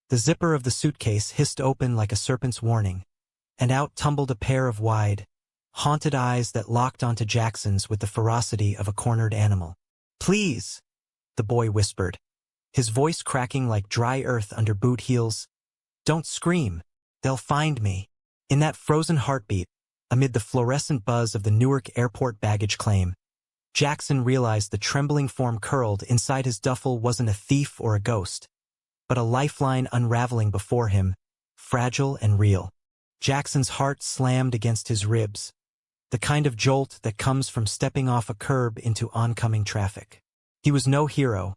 The zipper of the suitcase hissed open like a serpent's warning, and out tumbled a pair of wide, haunted eyes that locked onto Jackson's with the ferocity of a cornered animal. "Please," the boy whispered, his voice cracking like dry earth under boot heels. "Don't scream. They'll find me." In that frozen heartbeat, amid the fluorescent buzz of the Newark airport baggage claim, Jackson realized the trembling form curled inside his duffel wasn't a thief or a ghost, but a lifeline unraveling before him, fragile and real. Jackson's heart slammed against his ribs, the kind of jolt that comes from stepping off a curb into oncoming traffic. He was no hero.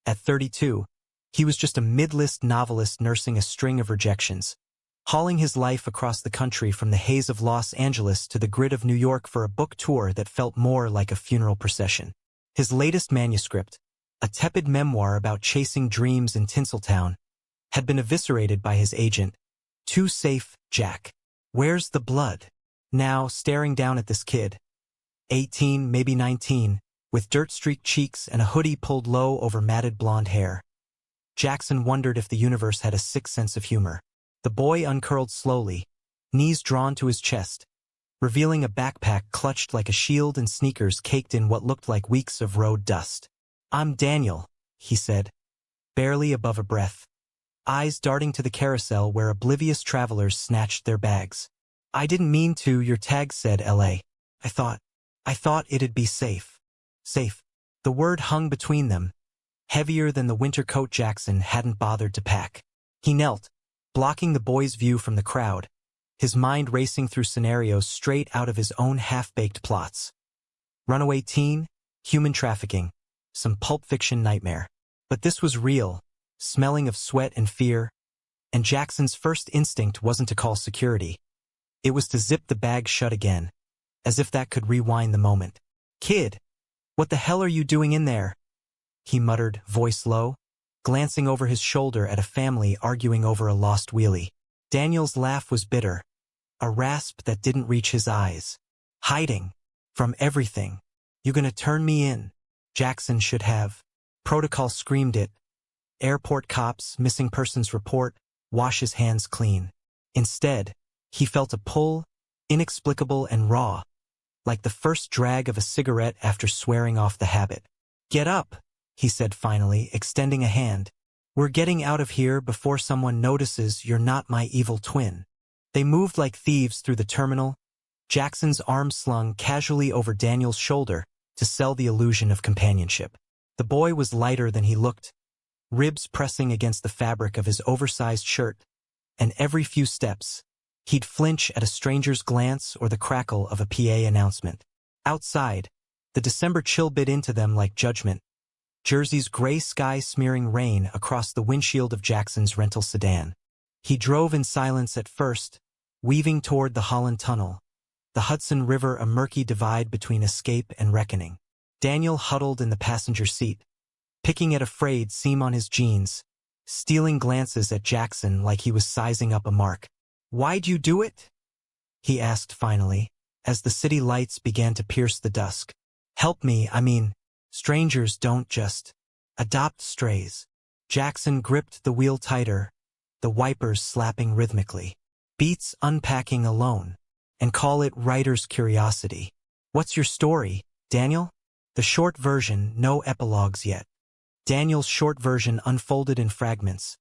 At 32, he was just a mid-list novelist nursing a string of rejections, hauling his life across the country from the haze of Los Angeles to the grid of New York for a book tour that felt more like a funeral procession. His latest manuscript, a tepid memoir about chasing dreams in Tinseltown, had been eviscerated by his agent. "Too safe, Jack. Where's the blood?" Now, staring down at this kid, 18, maybe 19, with dirt-streaked cheeks and a hoodie pulled low over matted blonde hair, Jackson wondered if the universe had a sick sense of humor. The boy uncurled slowly, knees drawn to his chest, revealing a backpack clutched like a shield and sneakers caked in what looked like weeks of road dust. "I'm Daniel," he said, barely above a breath, eyes darting to the carousel where oblivious travelers snatched their bags. "I didn't mean to, your tag said LA. I thought it'd be safe." Safe. The word hung between them, heavier than the winter coat Jackson hadn't bothered to pack. He knelt, blocking the boy's view from the crowd, his mind racing through scenarios straight out of his own half-baked plots. Runaway teen, human trafficking, some pulp fiction nightmare. But this was real, smelling of sweat and fear, and Jackson's first instinct wasn't to call security. It was to zip the bag shut again, as if that could rewind the moment. "Kid, what the hell are you doing in there?" he muttered, voice low, glancing over his shoulder at a family arguing over a lost wheelie. Daniel's laugh was bitter, a rasp that didn't reach his eyes. "Hiding. From everything. You gonna turn me in?" Jackson should have. Protocol screamed it. Airport cops, missing persons report, wash his hands clean. Instead, he felt a pull, inexplicable and raw, like the first drag of a cigarette after swearing off the habit. "Get up," he said finally, extending a hand. "We're getting out of here before someone notices you're not my evil twin." They moved like thieves through the terminal, Jackson's arm slung casually over Daniel's shoulder to sell the illusion of companionship. The boy was lighter than he looked, ribs pressing against the fabric of his oversized shirt, and every few steps, he'd flinch at a stranger's glance or the crackle of a PA announcement. Outside, the December chill bit into them like judgment, Jersey's gray sky smearing rain across the windshield of Jackson's rental sedan. He drove in silence at first, weaving toward the Holland Tunnel, the Hudson River a murky divide between escape and reckoning. Daniel huddled in the passenger seat, picking at a frayed seam on his jeans, stealing glances at Jackson like he was sizing up a mark. "Why'd you do it?" he asked finally, as the city lights began to pierce the dusk. "Help me, I mean, strangers don't just adopt strays." Jackson gripped the wheel tighter, the wipers slapping rhythmically. "Beats unpacking alone, and call it writer's curiosity." "What's your story, Daniel?" "The short version, no epilogues yet." Daniel's short version unfolded in fragments,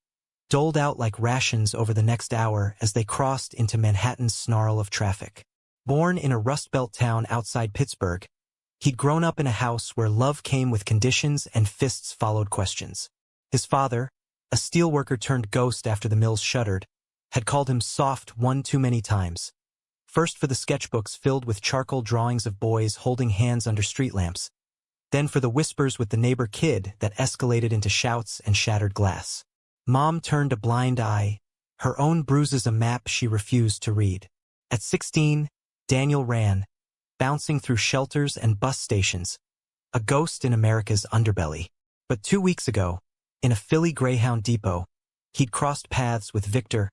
doled out like rations over the next hour as they crossed into Manhattan's snarl of traffic. Born in a Rust Belt town outside Pittsburgh, he'd grown up in a house where love came with conditions and fists followed questions. His father, a steelworker turned ghost after the mills shuttered, had called him soft one too many times. First for the sketchbooks filled with charcoal drawings of boys holding hands under street lamps, then for the whispers with the neighbor kid that escalated into shouts and shattered glass. Mom turned a blind eye, her own bruises a map she refused to read. At 16, Daniel ran, bouncing through shelters and bus stations, a ghost in America's underbelly. But 2 weeks ago, in a Philly Greyhound depot, he'd crossed paths with Victor,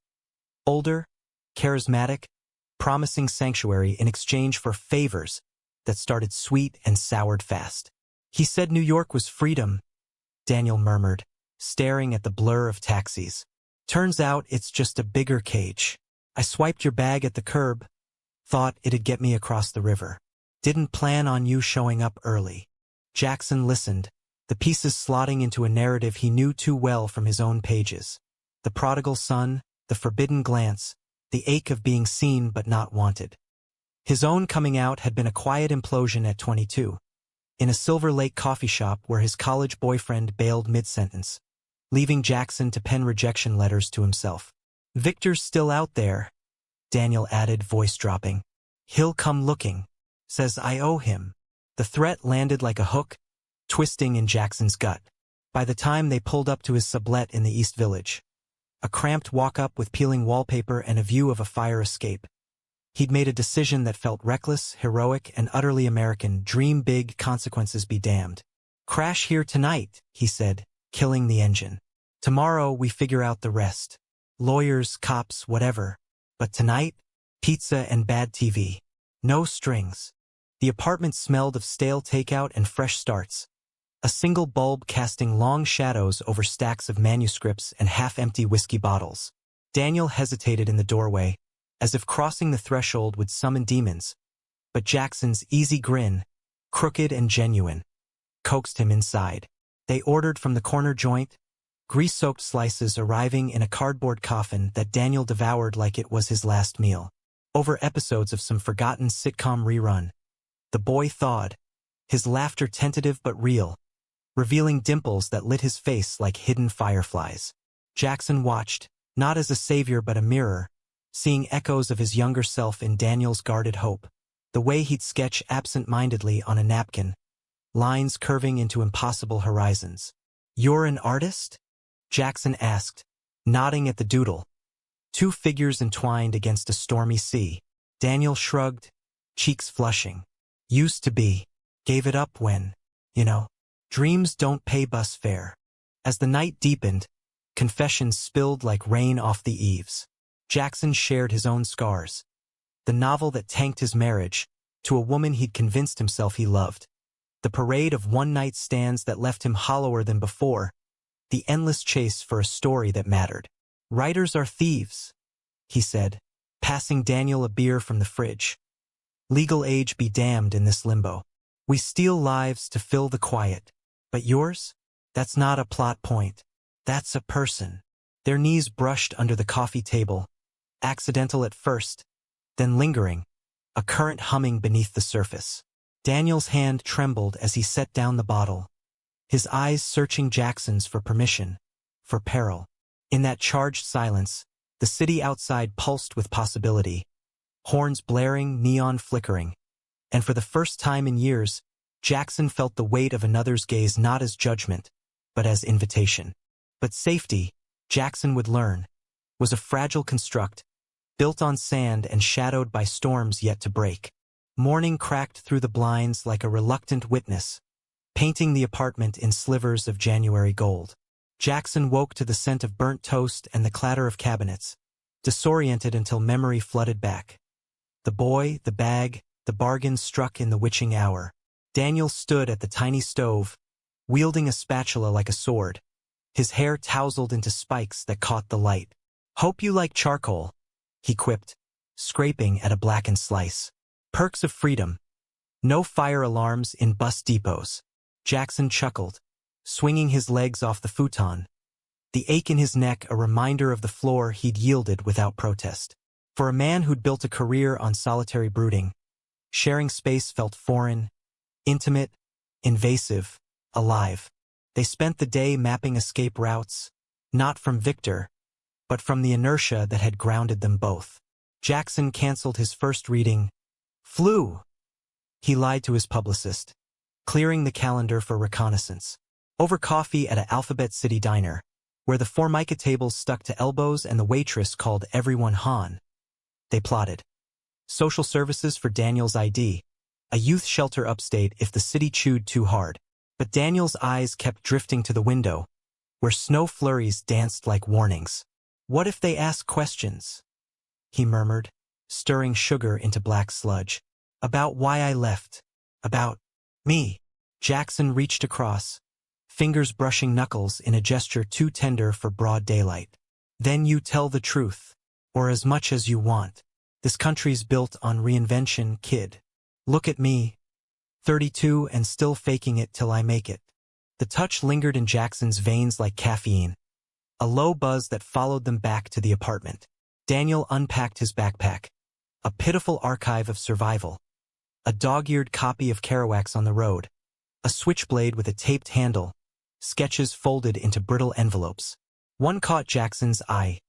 older, charismatic, promising sanctuary in exchange for favors that started sweet and soured fast. "He said New York was freedom," Daniel murmured, staring at the blur of taxis. Turns out it's just a bigger cage. I swiped your bag at the curb. Thought it'd get me across the river. Didn't plan on you showing up early. Jackson listened, the pieces slotting into a narrative he knew too well from his own pages. The prodigal son, the forbidden glance, the ache of being seen but not wanted. His own coming out had been a quiet implosion at 22. In a Silver Lake coffee shop where his college boyfriend bailed mid-sentence, leaving Jackson to pen rejection letters to himself. Victor's still out there, Daniel added, voice dropping. He'll come looking. Says I owe him. The threat landed like a hook, twisting in Jackson's gut. By the time they pulled up to his sublet in the East Village, a cramped walk-up with peeling wallpaper and a view of a fire escape, he'd made a decision that felt reckless, heroic, and utterly American. Dream big, consequences be damned. Crash here tonight, he said, killing the engine. Tomorrow we figure out the rest. Lawyers, cops, whatever. But tonight, pizza and bad TV. No strings. The apartment smelled of stale takeout and fresh starts. A single bulb casting long shadows over stacks of manuscripts and half-empty whiskey bottles. Daniel hesitated in the doorway, as if crossing the threshold would summon demons. But Jackson's easy grin, crooked and genuine, coaxed him inside. They ordered from the corner joint, grease-soaked slices arriving in a cardboard coffin that Daniel devoured like it was his last meal. Over episodes of some forgotten sitcom rerun. The boy thawed, his laughter tentative but real, revealing dimples that lit his face like hidden fireflies. Jackson watched, not as a savior but a mirror, seeing echoes of his younger self in Daniel's guarded hope, the way he'd sketch absent-mindedly on a napkin, lines curving into impossible horizons. You're an artist? Jackson asked, nodding at the doodle. Two figures entwined against a stormy sea. Daniel shrugged, cheeks flushing. Used to be. Gave it up when, dreams don't pay bus fare. As the night deepened, confessions spilled like rain off the eaves. Jackson shared his own scars. The novel that tanked his marriage, to a woman he'd convinced himself he loved. The parade of one-night stands that left him hollower than before. The endless chase for a story that mattered. Writers are thieves, he said, passing Daniel a beer from the fridge. Legal age be damned in this limbo. We steal lives to fill the quiet. But yours? That's not a plot point. That's a person. Their knees brushed under the coffee table, accidental at first, then lingering, a current humming beneath the surface. Daniel's hand trembled as he set down the bottle, his eyes searching Jackson's for permission, for peril. In that charged silence, the city outside pulsed with possibility, horns blaring, neon flickering. And for the first time in years, Jackson felt the weight of another's gaze not as judgment, but as invitation. But safety, Jackson would learn, was a fragile construct, built on sand and shadowed by storms yet to break. Morning cracked through the blinds like a reluctant witness, painting the apartment in slivers of January gold. Jackson woke to the scent of burnt toast and the clatter of cabinets, disoriented until memory flooded back. The boy, the bag, the bargains struck in the witching hour. Daniel stood at the tiny stove, wielding a spatula like a sword, his hair tousled into spikes that caught the light. Hope you like charcoal, he quipped, scraping at a blackened slice. Perks of freedom. No fire alarms in bus depots. Jackson chuckled, swinging his legs off the futon, the ache in his neck a reminder of the floor he'd yielded without protest. For a man who'd built a career on solitary brooding, sharing space felt foreign, intimate, invasive, alive. They spent the day mapping escape routes, not from Victor, but from the inertia that had grounded them both. Jackson canceled his first reading. Flew. He lied to his publicist, clearing the calendar for reconnaissance. Over coffee at an Alphabet City diner, where the Formica tables stuck to elbows and the waitress called everyone Han. They plotted. Social services for Daniel's ID, a youth shelter upstate if the city chewed too hard. But Daniel's eyes kept drifting to the window, where snow flurries danced like warnings. What if they ask questions? He murmured, stirring sugar into black sludge. About why I left. About me. Jackson reached across, fingers brushing knuckles in a gesture too tender for broad daylight. Then you tell the truth. Or as much as you want. This country's built on reinvention, kid. Look at me. 32 and still faking it till I make it. The touch lingered in Jackson's veins like caffeine. A low buzz that followed them back to the apartment. Daniel unpacked his backpack. A pitiful archive of survival. A dog-eared copy of Kerouac's On the Road. A switchblade with a taped handle. Sketches folded into brittle envelopes. One caught Jackson's eye.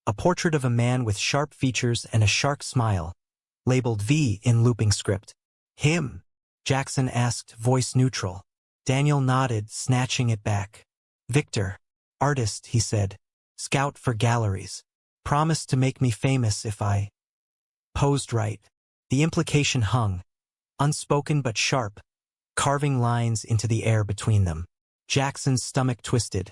A portrait of a man with sharp features and a shark smile. Labeled V in looping script. Him? Jackson asked, voice neutral. Daniel nodded, snatching it back. Victor. Artist, he said. Scout for galleries. Promised to make me famous if I posed right. The implication hung. Unspoken but sharp. Carving lines into the air between them. Jackson's stomach twisted.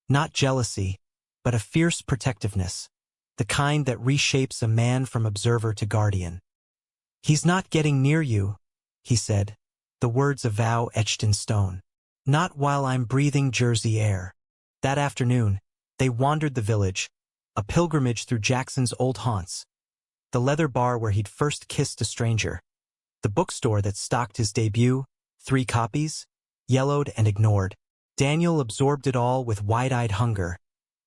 Not jealousy, but a fierce protectiveness. The kind that reshapes a man from observer to guardian. He's not getting near you, he said. The words a vow etched in stone. Not while I'm breathing Jersey air. That afternoon, they wandered the village, a pilgrimage through Jackson's old haunts. The leather bar where he'd first kissed a stranger. The bookstore that stocked his debut, 3 copies, yellowed and ignored. Daniel absorbed it all with wide-eyed hunger,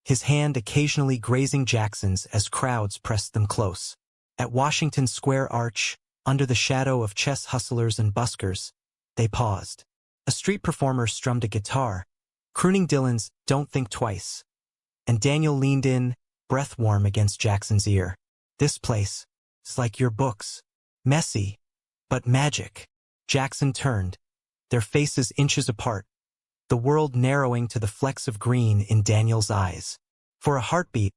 his hand occasionally grazing Jackson's as crowds pressed them close. At Washington Square Arch, under the shadow of chess hustlers and buskers, they paused. A street performer strummed a guitar, crooning Dylan's Don't Think Twice. And Daniel leaned in, breath warm against Jackson's ear. This place is like your books. Messy, but magic. Jackson turned, their faces inches apart, the world narrowing to the flecks of green in Daniel's eyes. For a heartbeat,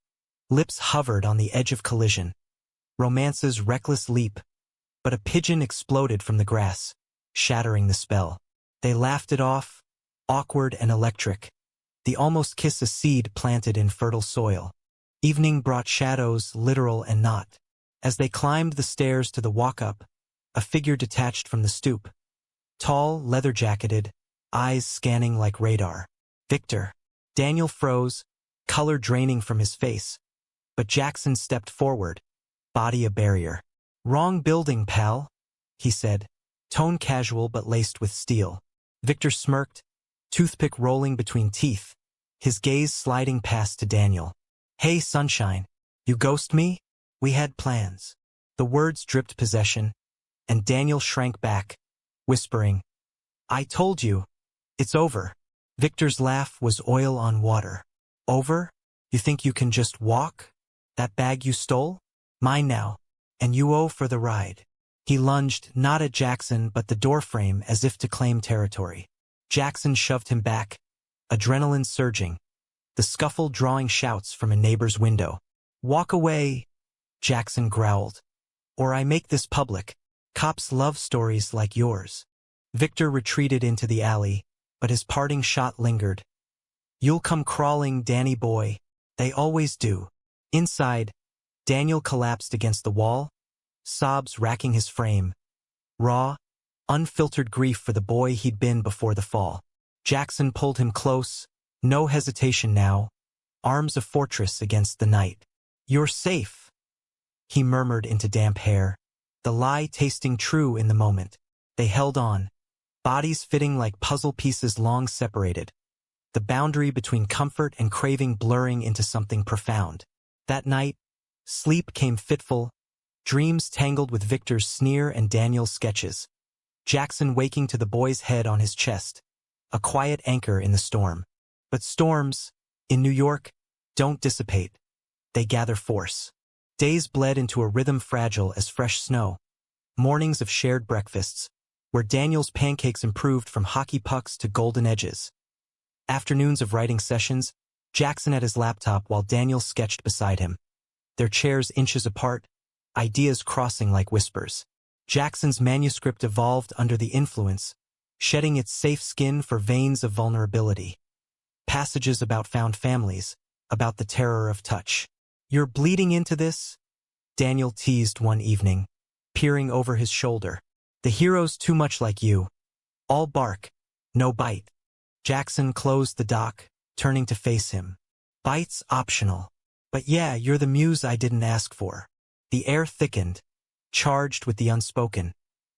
lips hovered on the edge of collision. Romance's reckless leap, but a pigeon exploded from the grass, shattering the spell. They laughed it off, awkward and electric. The almost kiss a seed planted in fertile soil. Evening brought shadows, literal and not. As they climbed the stairs to the walk-up, a figure detached from the stoop. Tall, leather-jacketed, eyes scanning like radar. Victor. Daniel froze, color draining from his face. But Jackson stepped forward, body a barrier. Wrong building, pal, he said, tone casual but laced with steel. Victor smirked, toothpick rolling between teeth, his gaze sliding past to Daniel. Hey, sunshine, you ghost me? We had plans. The words dripped possession, and Daniel shrank back, whispering, I told you, it's over. Victor's laugh was oil on water. Over? You think you can just walk? That bag you stole? Mine now, and you owe for the ride. He lunged, not at Jackson but the doorframe as if to claim territory. Jackson shoved him back, adrenaline surging, the scuffle drawing shouts from a neighbor's window. Walk away, Jackson growled. Or I make this public. Cops love stories like yours. Victor retreated into the alley, but his parting shot lingered. You'll come crawling, Danny boy. They always do. Inside, Daniel collapsed against the wall, sobs racking his frame. Raw, unfiltered grief for the boy he'd been before the fall. Jackson pulled him close, no hesitation now, arms a fortress against the night. You're safe, he murmured into damp hair, the lie tasting true in the moment. They held on, bodies fitting like puzzle pieces long separated, the boundary between comfort and craving blurring into something profound. That night, sleep came fitful, dreams tangled with Victor's sneer and Daniel's sketches. Jackson waking to the boy's head on his chest, a quiet anchor in the storm. But storms, in New York, don't dissipate. They gather force. Days bled into a rhythm fragile as fresh snow. Mornings of shared breakfasts, where Daniel's pancakes improved from hockey pucks to golden edges. Afternoons of writing sessions, Jackson at his laptop while Daniel sketched beside him. Their chairs inches apart, ideas crossing like whispers. Jackson's manuscript evolved under the influence, shedding its safe skin for veins of vulnerability. Passages about found families, about the terror of touch. You're bleeding into this? Daniel teased one evening, peering over his shoulder. The hero's too much like you. All bark, no bite. Jackson closed the doc, turning to face him. Bites optional. But yeah, you're the muse I didn't ask for. The air thickened, charged with the unspoken,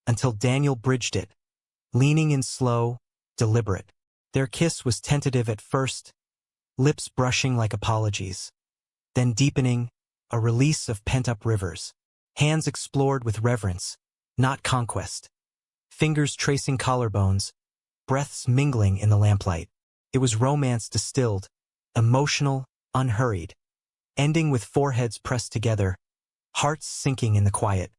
until Daniel bridged it, leaning in slow, deliberate. Their kiss was tentative at first, lips brushing like apologies, then deepening, a release of pent-up rivers. Hands explored with reverence, not conquest. Fingers tracing collarbones, breaths mingling in the lamplight. It was romance distilled, emotional, unhurried, ending with foreheads pressed together, hearts sinking in the quiet.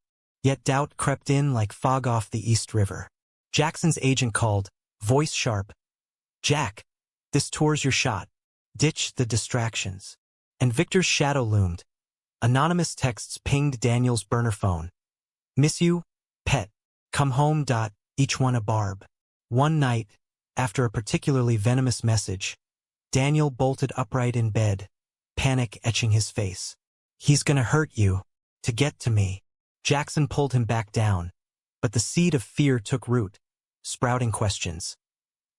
Yet doubt crept in like fog off the East River. Jackson's agent called, voice sharp. "Jack, this tour's your shot. Ditch the distractions." And Victor's shadow loomed. Anonymous texts pinged Daniel's burner phone. "Miss you, pet. Come home. Each one a barb." One night, after a particularly venomous message, Daniel bolted upright in bed, panic etching his face. "He's gonna hurt you. To get to me." Jackson pulled him back down, but the seed of fear took root, sprouting questions.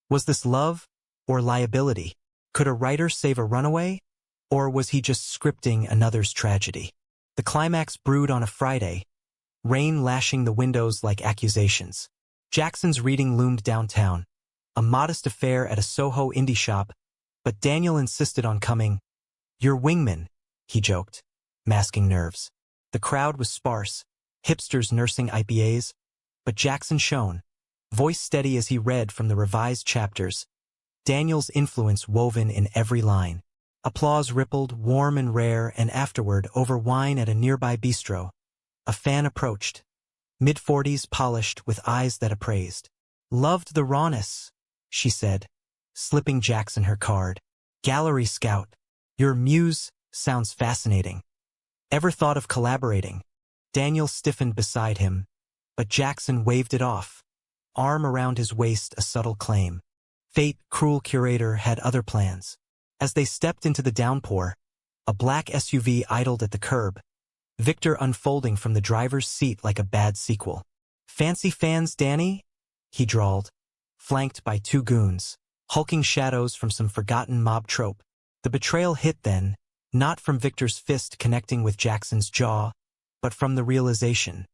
Was this love or liability? Could a writer save a runaway? Or was he just scripting another's tragedy? The climax brewed on a Friday, rain lashing the windows like accusations. Jackson's reading loomed downtown, a modest affair at a Soho indie shop, but Daniel insisted on coming. "Your wingman," he joked, masking nerves. The crowd was sparse, hipsters nursing IPAs, but Jackson shone, voice steady as he read from the revised chapters, Daniel's influence woven in every line. Applause rippled, warm and rare, and afterward, over wine at a nearby bistro, a fan approached, mid-40s, polished, with eyes that appraised. "Loved the rawness," she said, slipping Jackson her card. "Gallery scout. Your muse sounds fascinating. Ever thought of collaborating?" Daniel stiffened beside him, but Jackson waved it off, arm around his waist, a subtle claim. Fate, cruel curator, had other plans. As they stepped into the downpour, a black SUV idled at the curb, Victor unfolding from the driver's seat like a bad sequel. "Fancy fans, Danny?" he drawled, flanked by two goons, hulking shadows from some forgotten mob trope. The betrayal hit then, not from Victor's fist connecting with Jackson's jaw, but from the realization.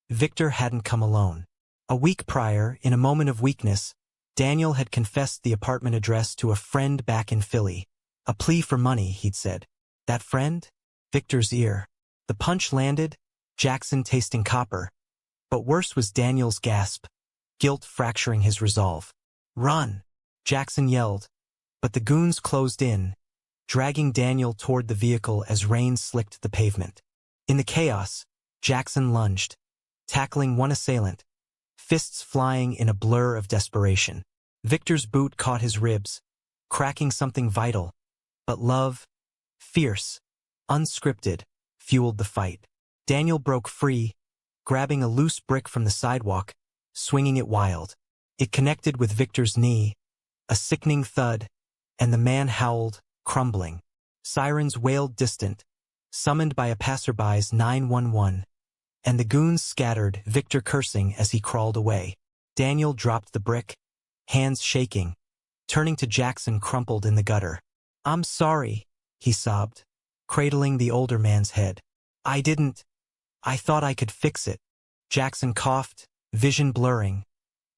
Victor hadn't come alone. A week prior, in a moment of weakness, Daniel had confessed the apartment address to a friend back in Philly. A plea for money, he'd said. That friend? Victor's ear. The punch landed, Jackson tasting copper. But worse was Daniel's gasp, guilt fracturing his resolve. "Run!" Jackson yelled, but the goons closed in, dragging Daniel toward the vehicle as rain slicked the pavement. In the chaos, Jackson lunged, tackling one assailant, fists flying in a blur of desperation. Victor's boot caught his ribs, cracking something vital, but love, fierce, unscripted, fueled the fight. Daniel broke free, grabbing a loose brick from the sidewalk, swinging it wild. It connected with Victor's knee, a sickening thud, and the man howled, crumbling. Sirens wailed distant, summoned by a passerby's 911, and the goons scattered, Victor cursing as he crawled away. Daniel dropped the brick, hands shaking, turning to Jackson crumpled in the gutter. "I'm sorry," he sobbed, cradling the older man's head. I thought I could fix it." Jackson coughed, vision blurring,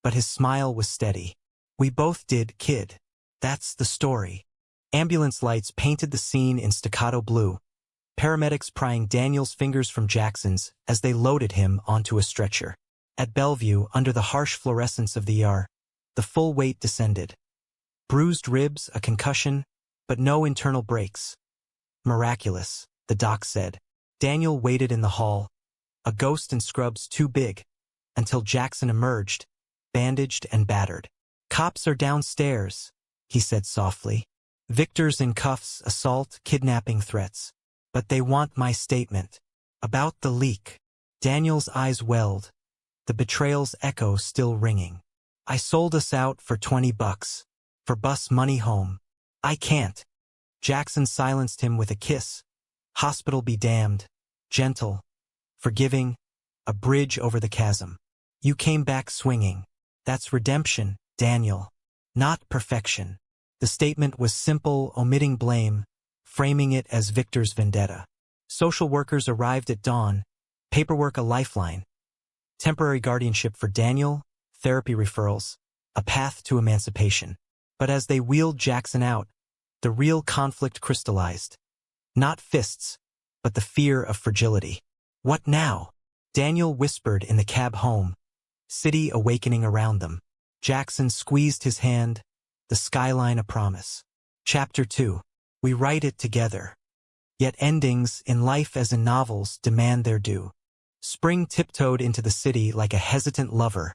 but his smile was steady. "We both did, kid. That's the story." Ambulance lights painted the scene in staccato blue, paramedics prying Daniel's fingers from Jackson's as they loaded him onto a stretcher. At Bellevue, under the harsh fluorescence of the ER, the full weight descended. Bruised ribs, a concussion, but no internal breaks. "Miraculous," the doc said. Daniel waited in the hall, a ghost in scrubs too big, until Jackson emerged, bandaged and battered. "Cops are downstairs," he said softly. "Victor's in cuffs, assault, kidnapping threats. But they want my statement. About the leak." Daniel's eyes welled, the betrayal's echo still ringing. "I sold us out for $20. For bus money home. I can't." Jackson silenced him with a kiss. "Hospital be damned. Gentle. Forgiving. A bridge over the chasm. You came back swinging. That's redemption, Daniel. Not perfection." The statement was simple, omitting blame, framing it as Victor's vendetta. Social workers arrived at dawn, paperwork a lifeline, temporary guardianship for Daniel, therapy referrals, a path to emancipation. But as they wheeled Jackson out, the real conflict crystallized. Not fists, but the fear of fragility. What now? Daniel whispered in the cab home, city awakening around them. Jackson squeezed his hand, the skyline a promise. Chapter 2. We write it together. Yet endings, in life as in novels, demand their due. Spring tiptoed into the city like a hesitant lover,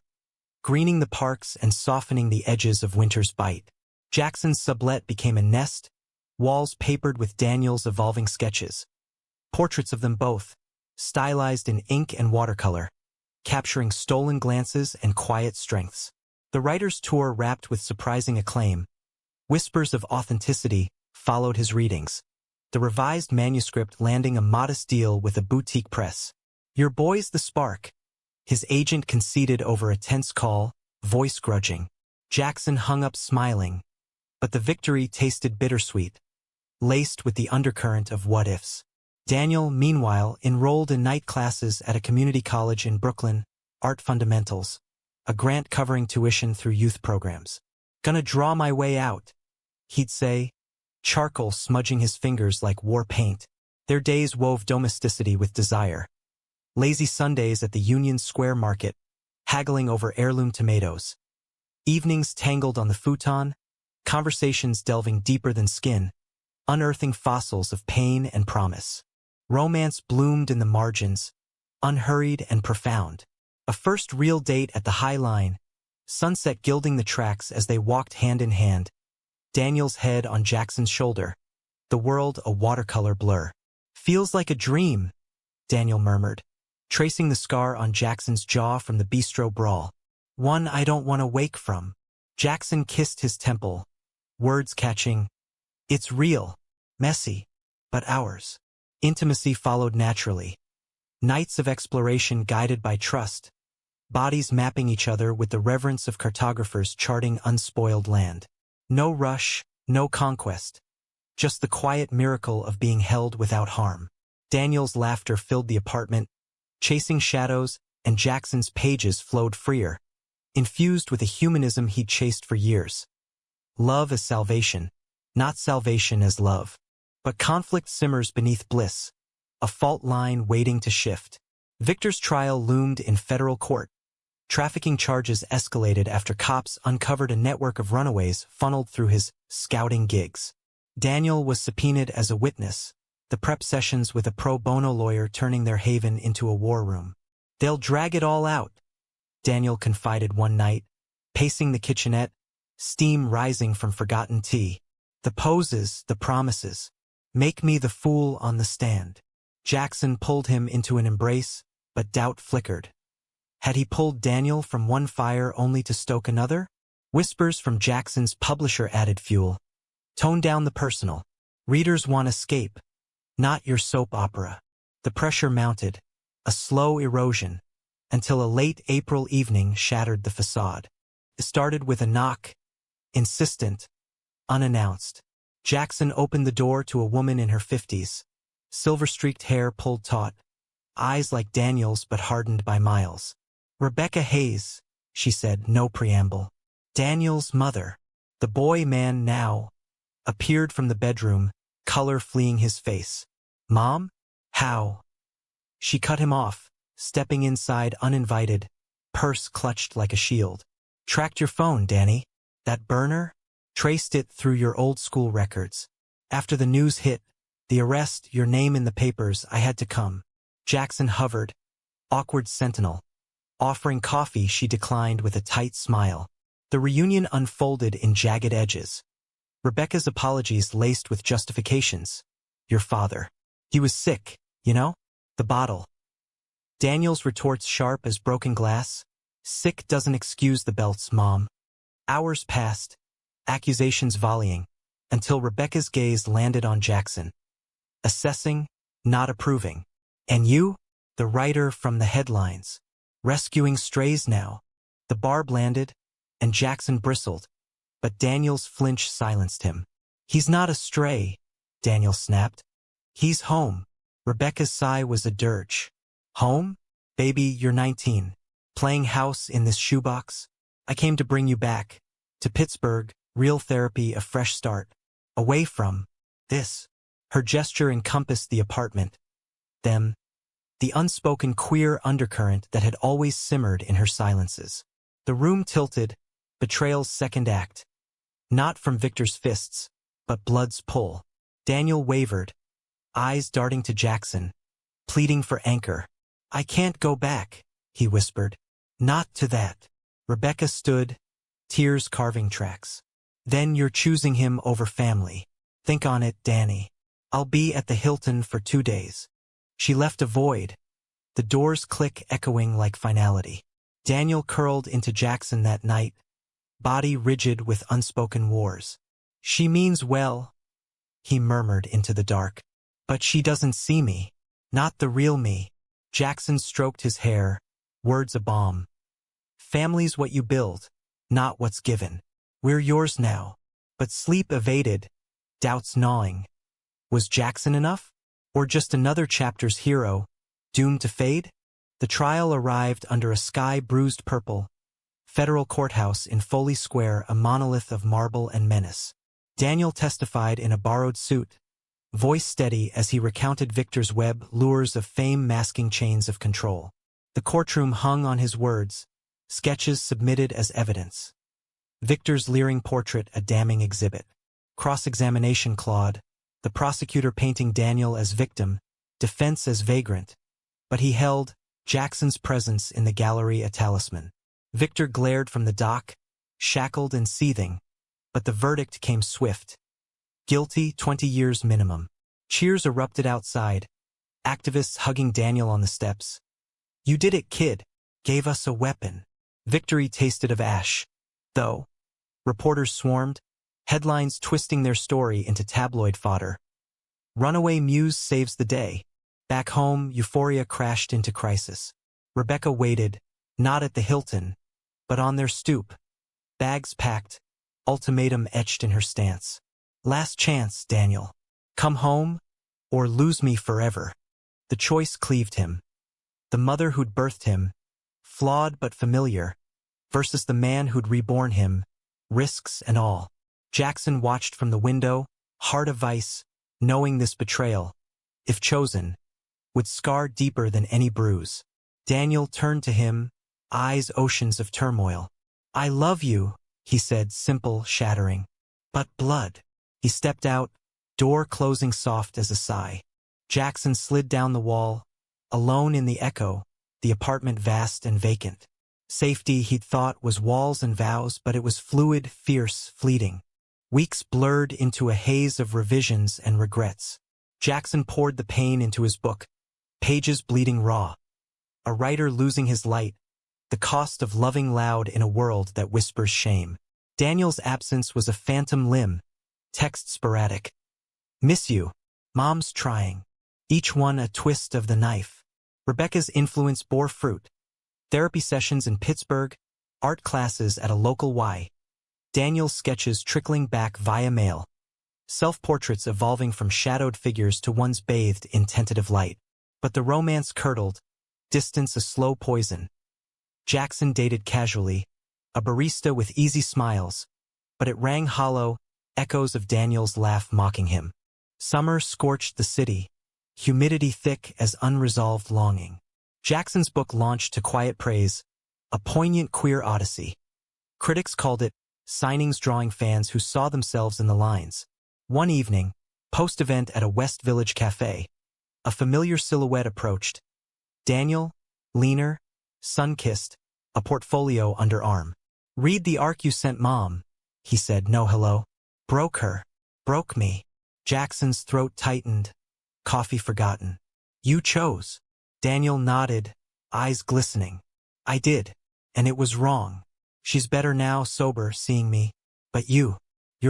greening the parks and softening the edges of winter's bite. Jackson's sublet became a nest, walls papered with Daniel's evolving sketches. Portraits of them both, stylized in ink and watercolor, capturing stolen glances and quiet strengths. The writer's tour wrapped with surprising acclaim. Whispers of authenticity followed his readings, the revised manuscript landing a modest deal with a boutique press. Your boy's the spark, his agent conceded over a tense call, voice grudging. Jackson hung up smiling, but the victory tasted bittersweet, laced with the undercurrent of what-ifs. Daniel, meanwhile, enrolled in night classes at a community college in Brooklyn, Art Fundamentals, a grant covering tuition through youth programs. Gonna draw my way out, he'd say, charcoal smudging his fingers like war paint. Their days wove domesticity with desire. Lazy Sundays at the Union Square Market, haggling over heirloom tomatoes. Evenings tangled on the futon, conversations delving deeper than skin, unearthing fossils of pain and promise. Romance bloomed in the margins, unhurried and profound. A first real date at the High Line, sunset gilding the tracks as they walked hand in hand, Daniel's head on Jackson's shoulder, the world a watercolor blur. Feels like a dream, Daniel murmured, tracing the scar on Jackson's jaw from the bistro brawl. One I don't want to wake from. Jackson kissed his temple, words catching. It's real, messy, but ours. Intimacy followed naturally. Nights of exploration guided by trust, bodies mapping each other with the reverence of cartographers charting unspoiled land. No rush, no conquest, just the quiet miracle of being held without harm. Daniel's laughter filled the apartment, chasing shadows, and Jackson's pages flowed freer, infused with a humanism he'd chased for years. Love as salvation, not salvation as love. But conflict simmers beneath bliss, a fault line waiting to shift. Victor's trial loomed in federal court. Trafficking charges escalated after cops uncovered a network of runaways funneled through his scouting gigs. Daniel was subpoenaed as a witness, the prep sessions with a pro bono lawyer turning their haven into a war room. They'll drag it all out, Daniel confided one night, pacing the kitchenette, steam rising from forgotten tea. The poses, the promises. Make me the fool on the stand. Jackson pulled him into an embrace, but doubt flickered. Had he pulled Daniel from one fire only to stoke another? Whispers from Jackson's publisher added fuel. Tone down the personal. Readers want escape, not your soap opera. The pressure mounted, a slow erosion, until a late April evening shattered the facade. It started with a knock, insistent, unannounced. Jackson opened the door to a woman in her 50s, silver-streaked hair pulled taut, eyes like Daniel's but hardened by miles. Rebecca Hayes, she said, no preamble. Daniel's mother. The boy man now appeared from the bedroom, color fleeing his face. Mom? How? She cut him off, stepping inside uninvited, purse clutched like a shield. Tracked your phone, Danny. That burner? Traced it through your old school records. After the news hit, the arrest, your name in the papers, I had to come. Jackson hovered, awkward sentinel. Offering coffee, she declined with a tight smile. The reunion unfolded in jagged edges. Rebecca's apologies laced with justifications. Your father. He was sick, you know? The bottle. Daniel's retorts sharp as broken glass. Sick doesn't excuse the belts, Mom. Hours passed, accusations volleying, until Rebecca's gaze landed on Jackson. Assessing, not approving. And you? The writer from the headlines. Rescuing strays now. The barb landed, and Jackson bristled, but Daniel's flinch silenced him. He's not a stray, Daniel snapped. He's home. Rebecca's sigh was a dirge. Home? Baby, you're 19. Playing house in this shoebox? I came to bring you back. To Pittsburgh, real therapy, a fresh start. Away from this. Her gesture encompassed the apartment. Them. The unspoken queer undercurrent that had always simmered in her silences. The room tilted, betrayal's second act. Not from Victor's fists, but blood's pull. Daniel wavered, eyes darting to Jackson, pleading for anchor. I can't go back, he whispered. Not to that. Rebecca stood, tears carving tracks. Then you're choosing him over family. Think on it, Danny. I'll be at the Hilton for 2 days. She left a void, the door's click echoing like finality. Daniel curled into Jackson that night, body rigid with unspoken wars. She means well, he murmured into the dark. But she doesn't see me. Not the real me. Jackson stroked his hair, words a balm. Family's what you build, not what's given. We're yours now. But sleep evaded, doubts gnawing. Was Jackson enough? Or just another chapter's hero, doomed to fade? The trial arrived under a sky bruised purple. Federal courthouse in Foley Square, a monolith of marble and menace. Daniel testified in a borrowed suit, voice steady as he recounted Victor's web lures of fame masking chains of control. The courtroom hung on his words, sketches submitted as evidence. Victor's leering portrait a damning exhibit. Cross-examination claude, the prosecutor painting Daniel as victim, defense as vagrant. But he held Jackson's presence in the gallery a talisman. Victor glared from the dock, shackled and seething, but the verdict came swift. Guilty, 20 years minimum. Cheers erupted outside, activists hugging Daniel on the steps. You did it, kid. Gave us a weapon. Victory tasted of ash. Though. Reporters swarmed, headlines twisting their story into tabloid fodder. Runaway muse saves the day. Back home, euphoria crashed into crisis. Rebecca waited, not at the Hilton, but on their stoop. Bags packed, ultimatum etched in her stance. Last chance, Daniel. Come home, or lose me forever. The choice cleaved him. The mother who'd birthed him, flawed but familiar, versus the man who'd reborn him, risks and all. Jackson watched from the window, heart of ice, knowing this betrayal, if chosen, would scar deeper than any bruise. Daniel turned to him, eyes oceans of turmoil. I love you, he said, simple, shattering. But blood. He stepped out, door closing soft as a sigh. Jackson slid down the wall, alone in the echo, the apartment vast and vacant. Safety, he'd thought, was walls and vows, but it was fluid, fierce, fleeting. Weeks blurred into a haze of revisions and regrets. Jackson poured the pain into his book, pages bleeding raw. A writer losing his light, the cost of loving loud in a world that whispers shame. Daniel's absence was a phantom limb, text sporadic. Miss you. Mom's trying. Each one a twist of the knife. Rebecca's influence bore fruit. Therapy sessions in Pittsburgh, art classes at a local Y. Daniel's sketches trickling back via mail. Self-portraits evolving from shadowed figures to ones bathed in tentative light. But the romance curdled, distance a slow poison. Jackson dated casually, a barista with easy smiles, but it rang hollow, echoes of Daniel's laugh mocking him. Summer scorched the city, humidity thick as unresolved longing. Jackson's book launched to quiet praise, a poignant queer odyssey. Critics called it signings drawing fans who saw themselves in the lines. One evening, post-event at a West Village cafe, a familiar silhouette approached. Daniel, leaner, sun-kissed, a portfolio under arm. Read the arc you sent Mom, he said, no hello. Broke her. Broke me. Jackson's throat tightened, coffee forgotten. You chose. Daniel nodded, eyes glistening. I did, and it was wrong. She's better now, sober, seeing me. But you're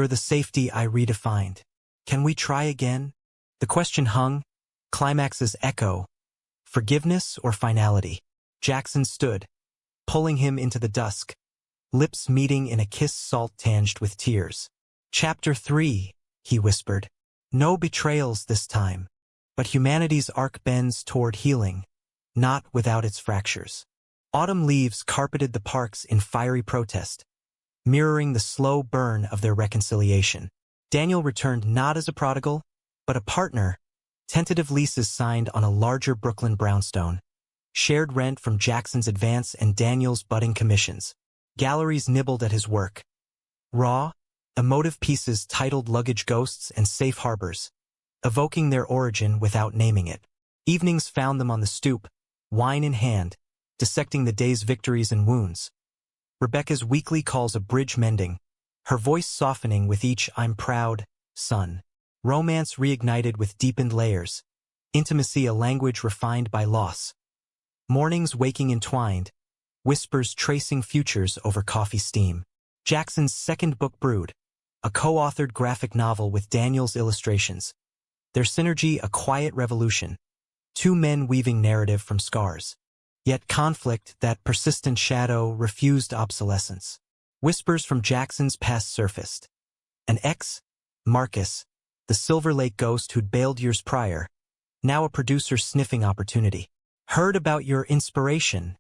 the safety I redefined. Can we try again? The question hung, climax's echo. Forgiveness or finality? Jackson stood, pulling him into the dusk, lips meeting in a kiss salt-tinged with tears. Chapter 3, he whispered. No betrayals this time. But humanity's arc bends toward healing, not without its fractures. Autumn leaves carpeted the parks in fiery protest, mirroring the slow burn of their reconciliation. Daniel returned not as a prodigal, but a partner. Tentative leases signed on a larger Brooklyn brownstone. Shared rent from Jackson's advance and Daniel's budding commissions. Galleries nibbled at his work. Raw, emotive pieces titled Luggage Ghosts and Safe Harbors, evoking their origin without naming it. Evenings found them on the stoop, wine in hand, dissecting the day's victories and wounds. Rebecca's weekly calls a bridge mending, her voice softening with each "I'm proud" son. Romance reignited with deepened layers, intimacy a language refined by loss. Mornings waking entwined, whispers tracing futures over coffee steam. Jackson's second book brewed, a co-authored graphic novel with Daniel's illustrations. Their synergy a quiet revolution. Two men weaving narrative from scars. Yet conflict, that persistent shadow, refused obsolescence. Whispers from Jackson's past surfaced. An ex, Marcus, the Silver Lake ghost who'd bailed years prior, now a producer sniffing opportunity. Heard about your inspiration,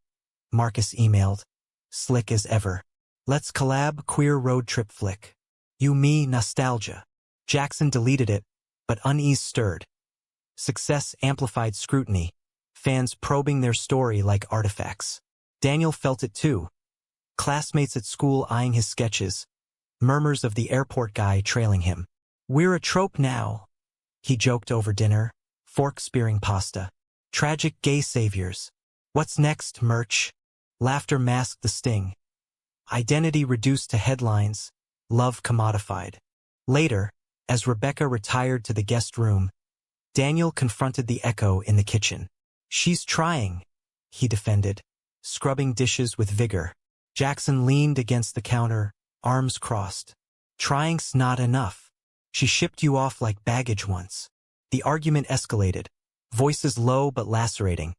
Marcus emailed, slick as ever. Let's collab, queer road trip flick. You me nostalgia. Jackson deleted it, but unease stirred. Success amplified scrutiny, fans probing their story like artifacts. Daniel felt it too. Classmates at school eyeing his sketches, murmurs of the airport guy trailing him. We're a trope now, he joked over dinner, fork spearing pasta. Tragic gay saviors. What's next, merch? Laughter masked the sting. Identity reduced to headlines, love commodified. Later, as Rebecca retired to the guest room, Daniel confronted the echo in the kitchen. She's trying, he defended, scrubbing dishes with vigor. Jackson leaned against the counter, arms crossed. Trying's not enough. She shipped you off like baggage once. The argument escalated, voices low but lacerating.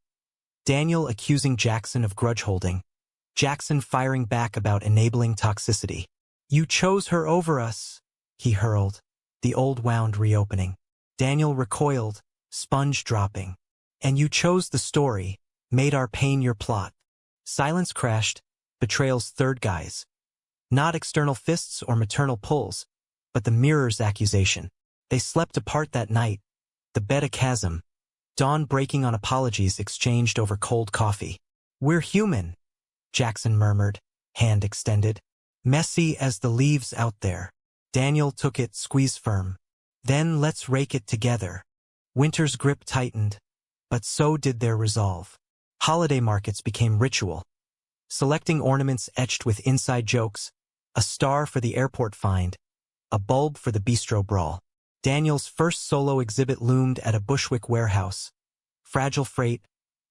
Daniel accusing Jackson of grudge-holding. Jackson firing back about enabling toxicity. You chose her over us, he hurled, the old wound reopening. Daniel recoiled, sponge dropping. And you chose the story, made our pain your plot. Silence crashed, betrayal's third guise. Not external fists or maternal pulls, but the mirror's accusation. They slept apart that night, the bed a chasm. Dawn breaking on apologies exchanged over cold coffee. We're human, Jackson murmured, hand extended. Messy as the leaves out there. Daniel took it, squeeze firm. Then let's rake it together. Winter's grip tightened, but so did their resolve. Holiday markets became ritual. Selecting ornaments etched with inside jokes, a star for the airport find, a bulb for the bistro brawl. Daniel's first solo exhibit loomed at a Bushwick warehouse. Fragile freight,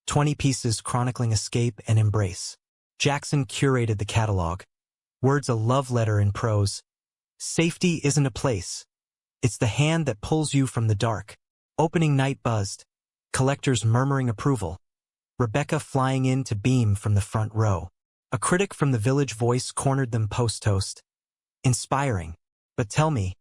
20 pieces chronicling escape and embrace. Jackson curated the catalog. Words a love letter in prose. Safety isn't a place. It's the hand that pulls you from the dark. Opening night buzzed. Collectors murmuring approval. Rebecca flying in to beam from the front row. A critic from the Village Voice cornered them post-toast. Inspiring. But tell me,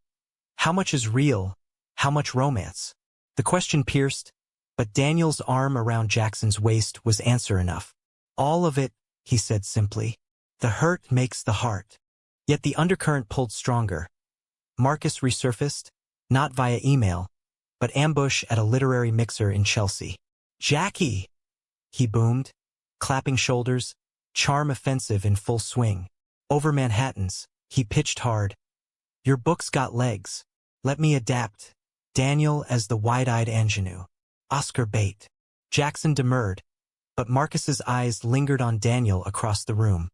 how much is real? How much romance? The question pierced, but Daniel's arm around Jackson's waist was answer enough. All of it, he said simply. The hurt makes the heart. Yet the undercurrent pulled stronger. Marcus resurfaced, not via email, but ambush at a literary mixer in Chelsea. Jackie! He boomed, clapping shoulders, charm offensive in full swing. Over Manhattans, he pitched hard. Your book's got legs. Let me adapt. Daniel as the wide-eyed ingenue. Oscar bait. Jackson demurred, but Marcus's eyes lingered on Daniel across the room,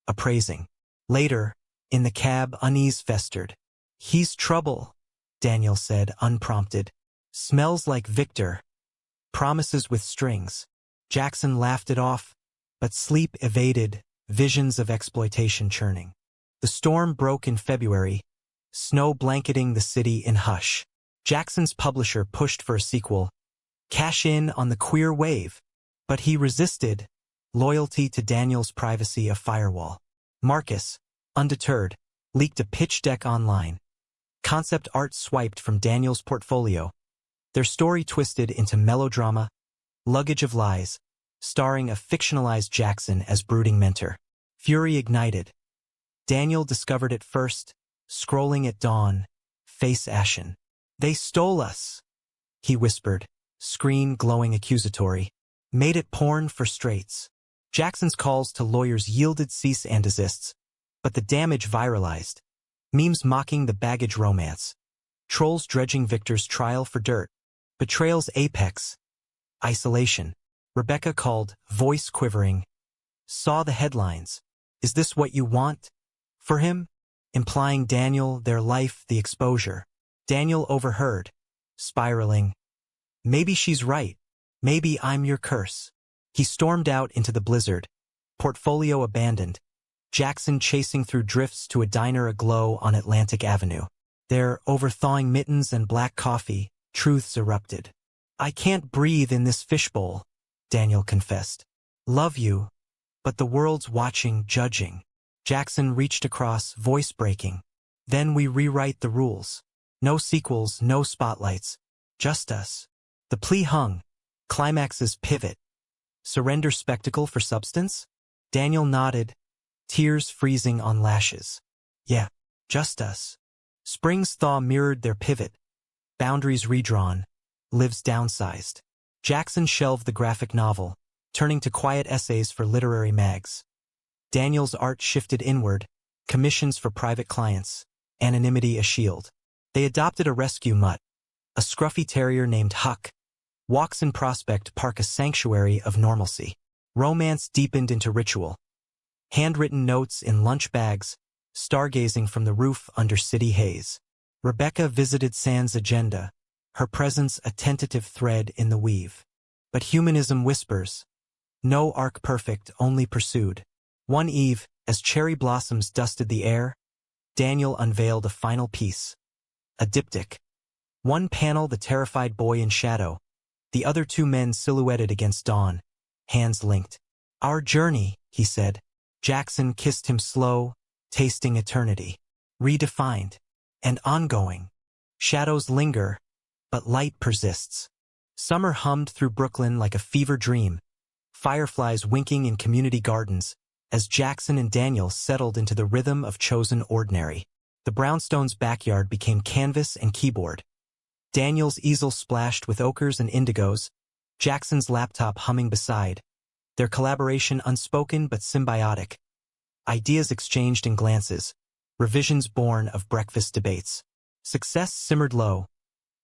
appraising. Later, in the cab, unease festered. He's trouble, Daniel said, unprompted. Smells like Victor. Promises with strings. Jackson laughed it off, but sleep evaded, visions of exploitation churning. The storm broke in February, snow blanketing the city in hush. Jackson's publisher pushed for a sequel, cash in on the queer wave, but he resisted, loyalty to Daniel's privacy a firewall. Marcus, undeterred, leaked a pitch deck online. Concept art swiped from Daniel's portfolio. Their story twisted into melodrama, Luggage of Lies, starring a fictionalized Jackson as brooding mentor. Fury ignited. Daniel discovered it first, scrolling at dawn, face ashen. "They stole us," he whispered, screen glowing accusatory. "Made it porn for straights." Jackson's calls to lawyers yielded cease and desists, but the damage viralized. Memes mocking the baggage romance. Trolls dredging Victor's trial for dirt. Betrayal's apex. Isolation. Rebecca called, voice quivering. Saw the headlines. "Is this what you want?" For him? Implying Daniel, their life, the exposure. Daniel overheard. Spiraling. "Maybe she's right. Maybe I'm your curse." He stormed out into the blizzard. Portfolio abandoned. Jackson chasing through drifts to a diner aglow on Atlantic Avenue. There, over thawing mittens and black coffee, truths erupted. "I can't breathe in this fishbowl," Daniel confessed. "Love you, but the world's watching, judging." Jackson reached across, voice breaking. "Then we rewrite the rules. No sequels, no spotlights. Just us." The plea hung. Climax's pivot. Surrender spectacle for substance? Daniel nodded, tears freezing on lashes. "Yeah, just us." Spring's thaw mirrored their pivot. Boundaries redrawn. Lives downsized. Jackson shelved the graphic novel, turning to quiet essays for literary mags. Daniel's art shifted inward, commissions for private clients, anonymity a shield. They adopted a rescue mutt, a scruffy terrier named Huck. Walks in Prospect Park a sanctuary of normalcy. Romance deepened into ritual. Handwritten notes in lunch bags, stargazing from the roof under city haze. Rebecca visited Sand's agenda, her presence a tentative thread in the weave. But humanism whispers. No arc perfect, only pursued. One eve, as cherry blossoms dusted the air, Daniel unveiled a final piece. A diptych. One panel the terrified boy in shadow, the other two men silhouetted against dawn, hands linked. "Our journey," he said. Jackson kissed him slow, tasting eternity. Redefined. And ongoing. Shadows linger, but light persists. Summer hummed through Brooklyn like a fever dream, fireflies winking in community gardens, as Jackson and Daniel settled into the rhythm of chosen ordinary. The brownstone's backyard became canvas and keyboard. Daniel's easel splashed with ochres and indigos, Jackson's laptop humming beside, their collaboration unspoken but symbiotic. Ideas exchanged in glances, revisions born of breakfast debates. Success simmered low.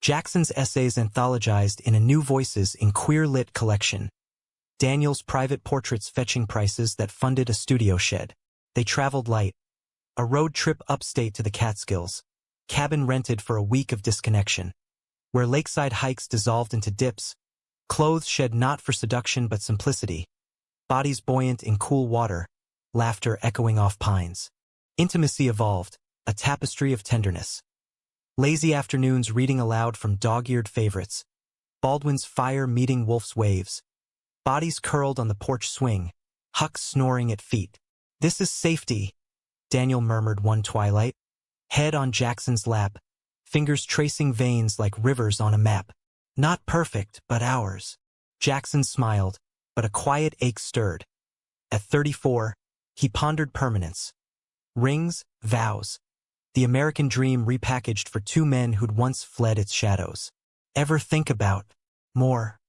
Jackson's essays anthologized in a New Voices in Queer-Lit collection. Daniel's private portraits fetching prices that funded a studio shed. They traveled light. A road trip upstate to the Catskills. Cabin rented for a week of disconnection. Where lakeside hikes dissolved into dips. Clothes shed not for seduction but simplicity. Bodies buoyant in cool water. Laughter echoing off pines. Intimacy evolved, a tapestry of tenderness. Lazy afternoons reading aloud from dog-eared favorites. Baldwin's fire meeting Wolf's waves. Bodies curled on the porch swing. Huck snoring at feet. "This is safety," Daniel murmured one twilight. Head on Jackson's lap. Fingers tracing veins like rivers on a map. "Not perfect, but ours." Jackson smiled, but a quiet ache stirred. At 34, he pondered permanence. Rings, vows. The American dream repackaged for two men who'd once fled its shadows. Ever think about more?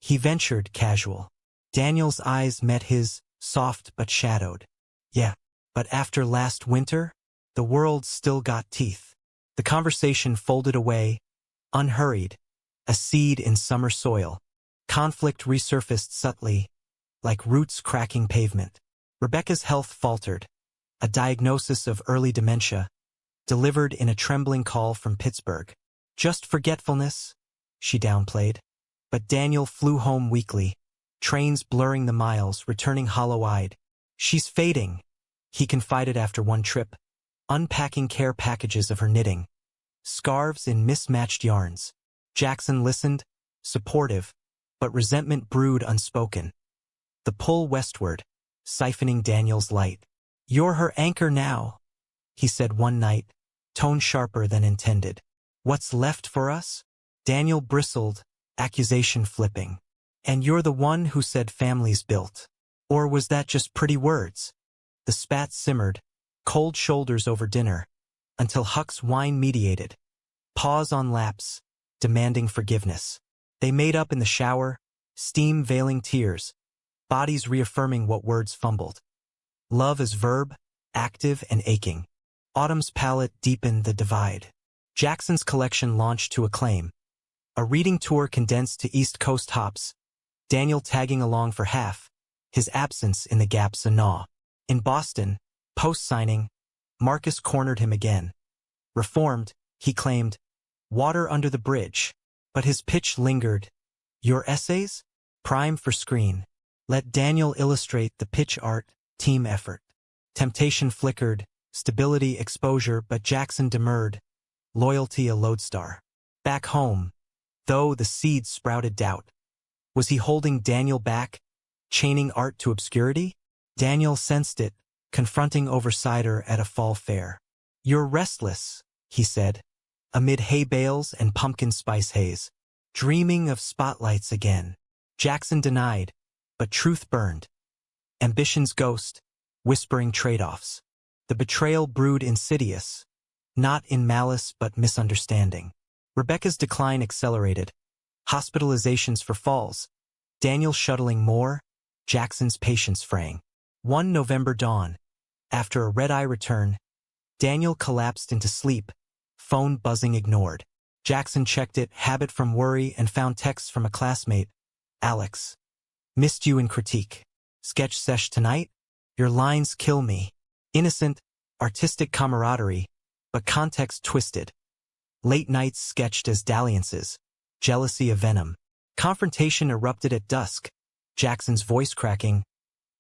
He ventured casual. Daniel's eyes met his, soft but shadowed. "Yeah, but after last winter, the world still got teeth." The conversation folded away, unhurried, a seed in summer soil. Conflict resurfaced subtly, like roots cracking pavement. Rebecca's health faltered, a diagnosis of early dementia, delivered in a trembling call from Pittsburgh. "Just forgetfulness," she downplayed. But Daniel flew home weakly, trains blurring the miles, returning hollow-eyed. "She's fading," he confided after one trip, unpacking care packages of her knitting. Scarves in mismatched yarns. Jackson listened, supportive, but resentment brewed unspoken. The pull westward, siphoning Daniel's light. "You're her anchor now," he said one night, tone sharper than intended. What's left for us? Daniel bristled, accusation flipping. And you're the one who said families built. Or was that just pretty words? The spat simmered, cold shoulders over dinner, until Huck's whine mediated. Pause on laps, demanding forgiveness. They made up in the shower, steam veiling tears, bodies reaffirming what words fumbled. Love as verb, active and aching. Autumn's palette deepened the divide. Jackson's collection launched to acclaim. A reading tour condensed to East Coast hops, Daniel tagging along for half, his absence in the gaps a gnaw. In Boston, post-signing, Marcus cornered him again. Reformed, he claimed, water under the bridge, but his pitch lingered. Your essays? Prime for screen. Let Daniel illustrate the pitch art, team effort. Temptation flickered, stability exposure, but Jackson demurred. Loyalty a lodestar. Back home, though, the seeds sprouted doubt. Was he holding Daniel back, chaining art to obscurity? Daniel sensed it, confronting oversider at a fall fair. You're restless, he said, amid hay bales and pumpkin spice haze. Dreaming of spotlights again. Jackson denied, but truth burned. Ambition's ghost, whispering trade-offs. The betrayal brewed insidious, not in malice but misunderstanding. Rebecca's decline accelerated. Hospitalizations for falls. Daniel shuttling more, Jackson's patience fraying. One November dawn, after a red-eye return, Daniel collapsed into sleep, phone buzzing ignored. Jackson checked it, habit from worry, and found texts from a classmate. Alex. Missed you in critique. Sketch sesh tonight? Your lines kill me. Innocent, artistic camaraderie, but context twisted. Late nights sketched as dalliances. Jealousy a venom. Confrontation erupted at dusk. Jackson's voice cracking.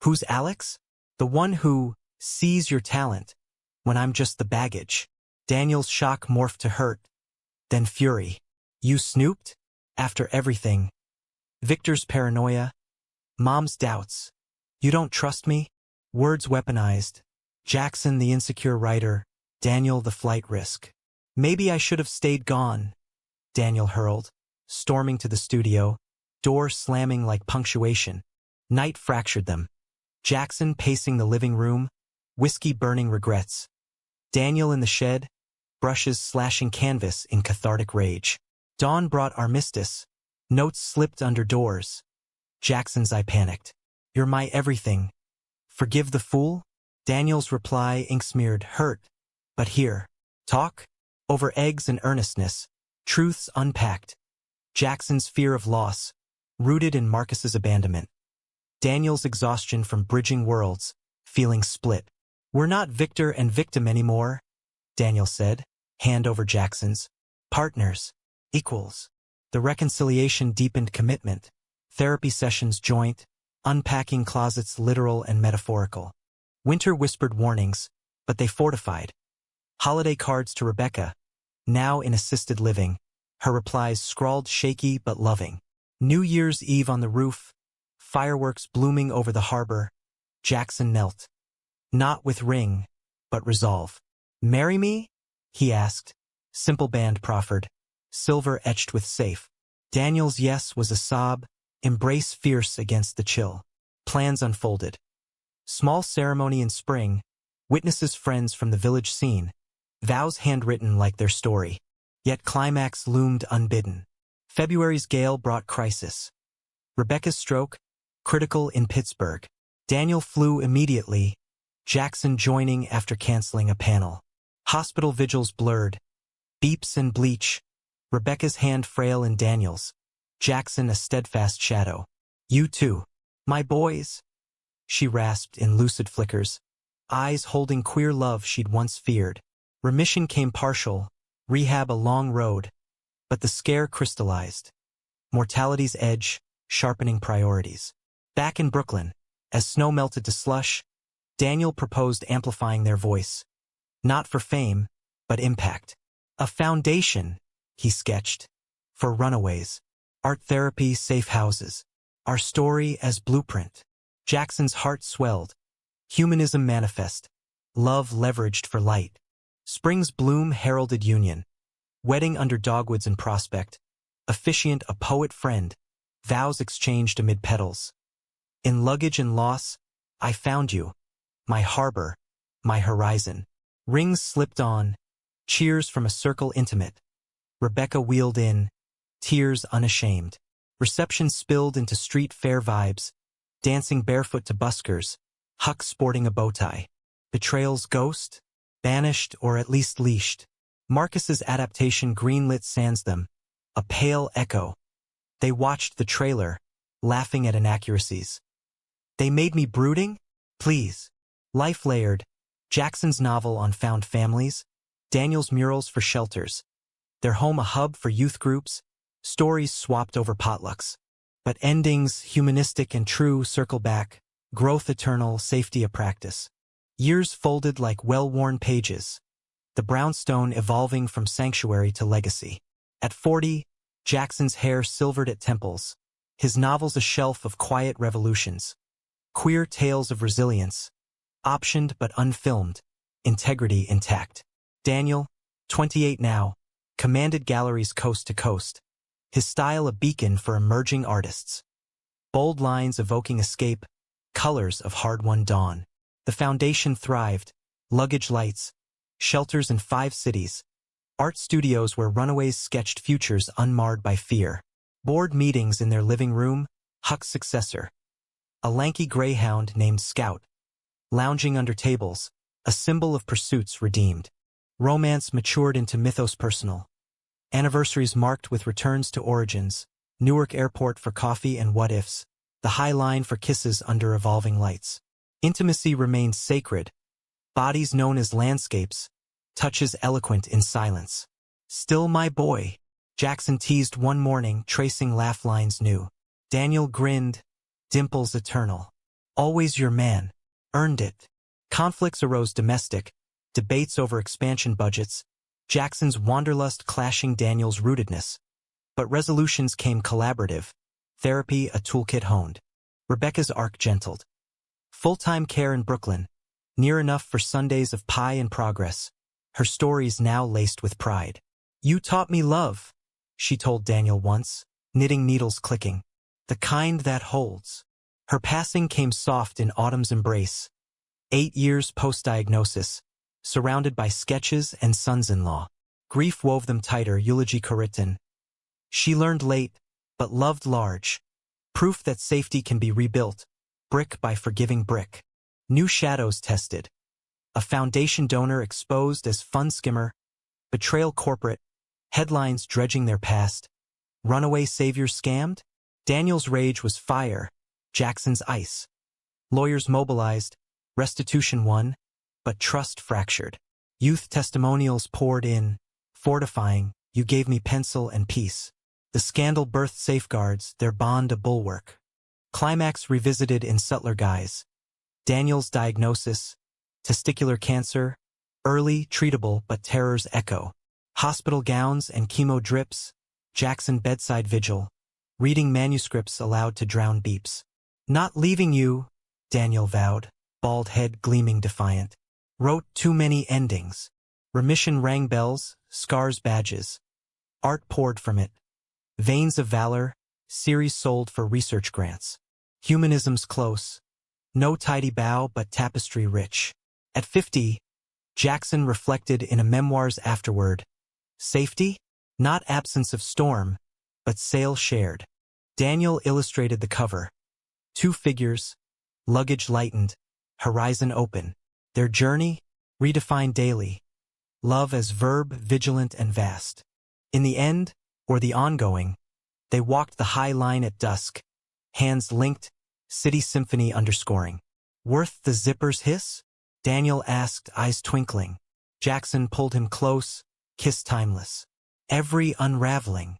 Who's Alex? The one who sees your talent, when I'm just the baggage. Daniel's shock morphed to hurt, then fury. You snooped? After everything. Victor's paranoia. Mom's doubts. You don't trust me? Words weaponized. Jackson the insecure writer. Daniel the flight risk. Maybe I should have stayed gone, Daniel hurled, storming to the studio, door slamming like punctuation. Night fractured them. Jackson pacing the living room, whiskey burning regrets. Daniel in the shed, brushes slashing canvas in cathartic rage. Dawn brought armistice. Notes slipped under doors. Jackson's I panicked. You're my everything. Forgive the fool? Daniel's reply ink-smeared, hurt. But here. Talk? Over eggs and earnestness. Truths unpacked. Jackson's fear of loss, rooted in Marcus's abandonment. Daniel's exhaustion from bridging worlds, feeling split. We're not victor and victim anymore, Daniel said, hand over Jackson's. Partners. Equals. The reconciliation deepened commitment. Therapy sessions joint, unpacking closets literal and metaphorical. Winter whispered warnings, but they fortified. Holiday cards to Rebecca, now in assisted living, her replies scrawled shaky but loving. New Year's Eve on the roof, fireworks blooming over the harbor. Jackson knelt. Not with ring, but resolve. Marry me? He asked. Simple band proffered. Silver etched with safe. Daniel's yes was a sob, embrace fierce against the chill. Plans unfolded. Small ceremony in spring, witnesses friends from the village scene, vows handwritten like their story. Yet climax loomed unbidden. February's gale brought crisis. Rebecca's stroke, critical in Pittsburgh. Daniel flew immediately, Jackson joining after canceling a panel. Hospital vigils blurred. Beeps and bleach. Rebecca's hand frail in Daniel's. Jackson a steadfast shadow. You too. My boys. She rasped in lucid flickers, eyes holding queer love she'd once feared. Remission came partial, rehab a long road, but the scare crystallized. Mortality's edge, sharpening priorities. Back in Brooklyn, as snow melted to slush, Daniel proposed amplifying their voice. Not for fame, but impact. A foundation, he sketched, for runaways. Art therapy, safe houses. Our story as blueprint. Jackson's heart swelled. Humanism manifest. Love leveraged for light. Spring's bloom heralded union. Wedding under dogwoods in prospect. Officiant a poet friend. Vows exchanged amid petals. In luggage and loss, I found you. My harbor, my horizon. Rings slipped on. Cheers from a circle intimate. Rebecca wheeled in. Tears unashamed. Reception spilled into street fair vibes. Dancing barefoot to buskers. Huck sporting a bow tie. Betrayal's ghost? Banished or at least leashed. Marcus's adaptation greenlit sans them. A pale echo. They watched the trailer, laughing at inaccuracies. They made me brooding? Please. Life layered. Jackson's novel on found families. Daniel's murals for shelters. Their home a hub for youth groups. Stories swapped over potlucks. But endings, humanistic and true, circle back. Growth eternal, safety a practice. Years folded like well-worn pages. The brownstone evolving from sanctuary to legacy. At 40, Jackson's hair silvered at temples. His novels a shelf of quiet revolutions. Queer tales of resilience. Optioned but unfilmed. Integrity intact. Daniel, 28 now, commanded galleries coast to coast. His style a beacon for emerging artists. Bold lines evoking escape. Colors of hard-won dawn. The foundation thrived. Luggage lights. Shelters in 5 cities. Art studios where runaways sketched futures unmarred by fear. Board meetings in their living room. Huck's successor. A lanky greyhound named Scout. Lounging under tables. A symbol of pursuits redeemed. Romance matured into mythos personal. Anniversaries marked with returns to origins. Newark Airport for coffee and what-ifs. The High Line for kisses under evolving lights. Intimacy remained sacred. Bodies known as landscapes. Touches eloquent in silence. Still my boy. Jackson teased one morning, tracing laugh lines new. Daniel grinned. Dimples eternal. Always your man. Earned it. Conflicts arose domestic. Debates over expansion budgets. Jackson's wanderlust clashing Daniel's rootedness. But resolutions came collaborative. Therapy a toolkit honed. Rebecca's arc gentled. Full-time care in Brooklyn. Near enough for Sundays of pie and progress. Her stories now laced with pride. You taught me love, she told Daniel once, knitting needles clicking. The kind that holds. Her passing came soft in autumn's embrace. 8 years post-diagnosis. Surrounded by sketches and sons-in-law. Grief wove them tighter, eulogy co-written. She learned late, but loved large. Proof that safety can be rebuilt, brick by forgiving brick. New shadows tested. A foundation donor exposed as fund skimmer. Betrayal corporate. Headlines dredging their past. Runaway saviors scammed? Daniel's rage was fire. Jackson's ice. Lawyers mobilized. Restitution won. But trust fractured. Youth testimonials poured in, fortifying, you gave me pencil and peace. The scandal birthed safeguards, their bond a bulwark. Climax revisited in subtler guise. Daniel's diagnosis, testicular cancer, early, treatable, but terrors echo. Hospital gowns and chemo drips, Jackson bedside vigil, reading manuscripts allowed to drown beeps. Not leaving you, Daniel vowed, bald head gleaming defiant. Wrote too many endings. Remission rang bells, scars badges. Art poured from it. Veins of valor, series sold for research grants. Humanism's close. No tidy bow but tapestry rich. At 50, Jackson reflected in a memoirs afterward. Safety? Not absence of storm, but sail shared. Daniel illustrated the cover. 2 figures, luggage lightened, horizon open. Their journey, redefined daily. Love as verb, vigilant and vast. In the end, or the ongoing, they walked the high line at dusk. Hands linked, city symphony underscoring. Worth the zipper's hiss? Daniel asked, eyes twinkling. Jackson pulled him close, kiss timeless. Every unraveling,